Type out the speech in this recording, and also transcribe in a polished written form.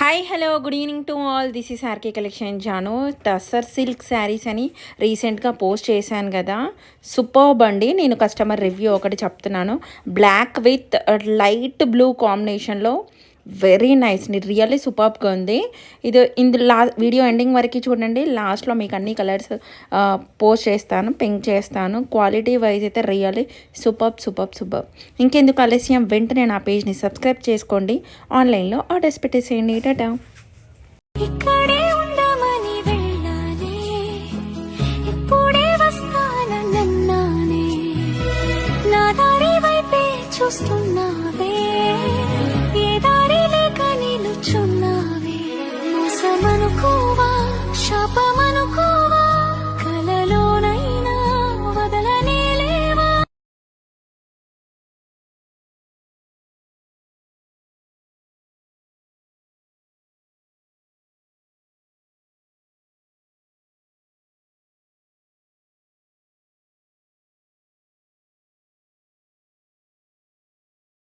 Hi hello good evening to all. This is RK collection Janu. Tussar silk saris అని రీసెంట్గా post చేశాను కదా, సూపర్బ్ అండి. నేను కస్టమర్ రివ్యూ ఒకటి చెప్తున్నాను. బ్లాక్ విత్ లైట్ బ్లూ కాంబినేషన్లో వెరీ నైస్, రియల్లీ సూపర్బ్గా ఉంది. ఇందులో వీడియో ఎండింగ్ వరకు చూడండి. లాస్ట్లో మీకు అన్ని కలర్స్ పోస్ట్ చేస్తాను, పింక్ చేస్తాను. క్వాలిటీ వైజ్ అయితే రియల్లీ సూపర్బ్. ఇంకెందుకు ఆలస్యం, వెంటనే నా పేజ్ని సబ్స్క్రైబ్ చేసుకోండి. ఆన్లైన్లో ఆర్డర్స్ పెట్టేసేయండి. టాటా. చూస్తున్నావే ఏ దారి లేక నిలుచున్నావే మోసమనుకోవా శాపమ